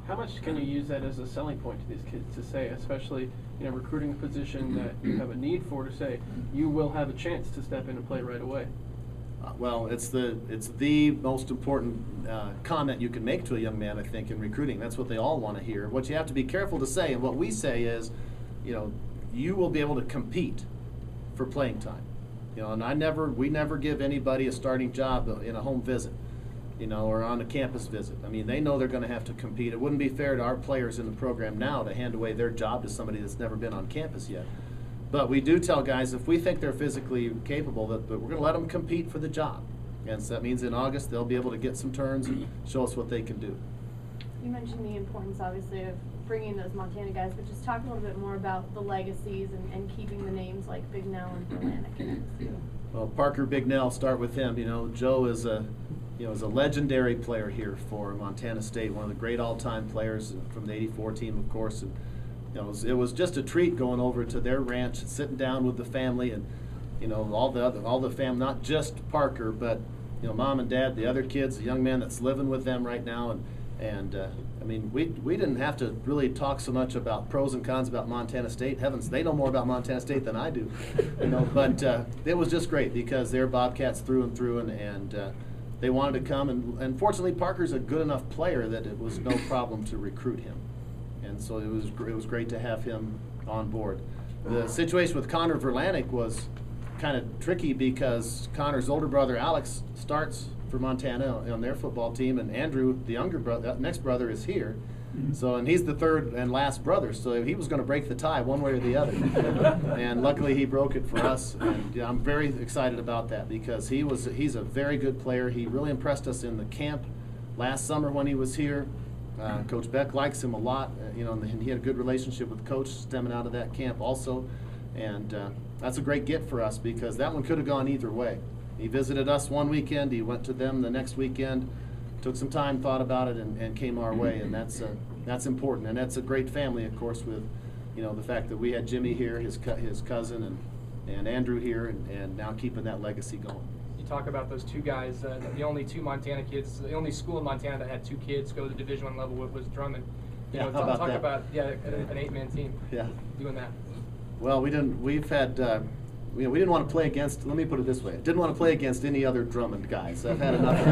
How much can you use that as a selling point to these kids to say, especially recruiting a position that you have a need for, to say you will have a chance to step in and play right away? Well, it's the most important comment you can make to a young man, I think, in recruiting. That's what they all want to hear. What you have to be careful to say, and what we say is, you will be able to compete for playing time. And we never give anybody a starting job in a home visit, or on a campus visit. I mean, they know they're going to have to compete. It wouldn't be fair to our players in the program now to hand away their job to somebody that's never been on campus yet. But we do tell guys, if we think they're physically capable, that we're going to let them compete for the job. And so that means in August they'll be able to get some turns and show us what they can do. You mentioned the importance, obviously, of bringing those Montana guys, but just talk a little bit more about the legacies and keeping the names like Bignell and Verlanik. Well, Parker Bignell, start with him. Joe is a legendary player here for Montana State, one of the great all-time players from the '84 team, of course. And it was just a treat going over to their ranch and sitting down with the family and all the family, not just Parker, but mom and dad, the other kids, the young man that's living with them right now, and I mean, we didn't have to really talk so much about pros and cons about Montana State. Heavens, they know more about Montana State than I do, But it was just great because they're Bobcats through and through, and they wanted to come, and fortunately Parker's a good enough player that it was no problem to recruit him. And so it was great to have him on board. The situation with Connor Verlanik was kind of tricky because Connor's older brother Alex starts for Montana on their football team, and Andrew, the younger brother, next brother, is here. So, and he's the third and last brother, so he was going to break the tie one way or the other. And luckily he broke it for us, and I'm very excited about that because he's a very good player. He really impressed us in the camp last summer when he was here. Coach Beck likes him a lot, and he had a good relationship with Coach stemming out of that camp also, and that's a great get for us because that one could have gone either way. He visited us one weekend, he went to them the next weekend, took some time, thought about it, and came our way, and that's important, and that's a great family, of course, with the fact that we had Jimmy here, his cousin, and Andrew here, and now keeping that legacy going. Talk about those two guys, the only two Montana kids, the only school in Montana that had two kids go to the Division I level was Drummond. Talk about an 8-man team. Yeah, doing that. Well, we didn't want to play against. Let me put it this way: didn't want to play against any other Drummond guys. I've had enough of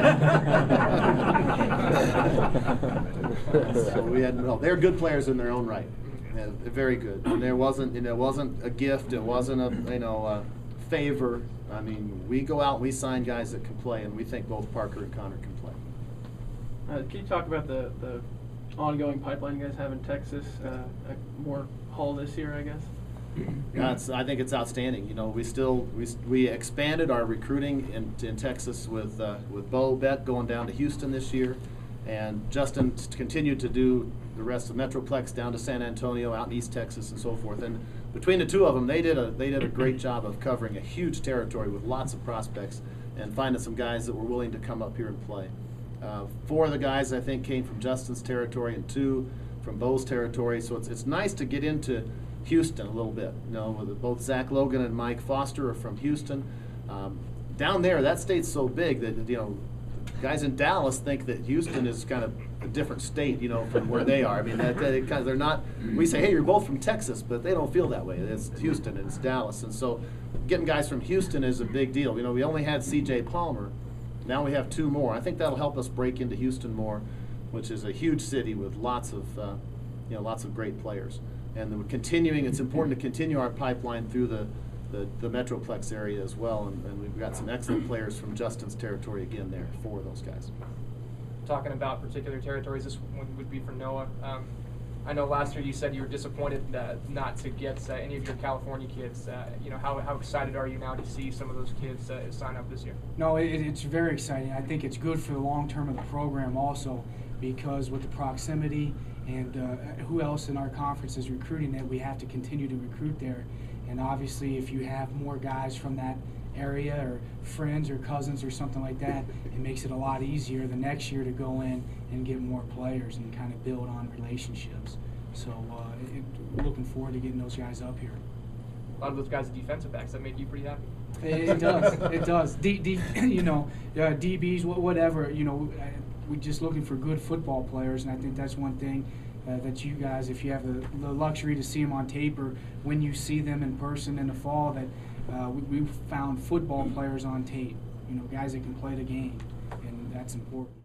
that. So they're good players in their own right. Yeah, very good. And it wasn't a gift. It wasn't a favor. I mean, we go out and we sign guys that can play, and we think both Parker and Connor can play. Can you talk about the ongoing pipeline you guys have in Texas? More haul this year, I guess. I think it's outstanding. We expanded our recruiting in Texas with Bo Beck going down to Houston this year, and Justin continued to do the rest of Metroplex down to San Antonio, out in East Texas, and so forth. And between the two of them, they did a great job of covering a huge territory with lots of prospects and finding some guys that were willing to come up here and play. 4 of the guys I think came from Justin's territory and 2 from Bo's territory. So it's nice to get into Houston a little bit. With both Zach Logan and Mike Foster are from Houston. Down there, that state's so big that guys in Dallas think that Houston is kind of a different state, from where they are. I mean, they're not. We say, hey, you're both from Texas, but they don't feel that way. It's Houston and it's Dallas, and so getting guys from Houston is a big deal. We only had C.J. Palmer. Now we have 2 more. I think that'll help us break into Houston more, which is a huge city with lots of great players. And we're continuing. It's important to continue our pipeline through the Metroplex area as well, and we've got some excellent players from Justin's territory again there, 4 of those guys. Talking about particular territories, this one would be for Noah. I know last year you said you were disappointed not to get any of your California kids. How excited are you now to see some of those kids sign up this year? No, it's very exciting. I think it's good for the long term of the program also, because with the proximity and who else in our conference is recruiting that, we have to continue to recruit there. And obviously if you have more guys from that area or friends or cousins or something like that, it makes it a lot easier the next year to go in and get more players and kind of build on relationships. So looking forward to getting those guys up here. A lot of those guys are defensive backs. That make you pretty happy? It does. It does. DBs, whatever. we're just looking for good football players, and I think that's one thing that you guys, if you have the luxury to see them on tape or when you see them in person in the fall, that we've found football players on tape, you know, guys that can play the game, and that's important.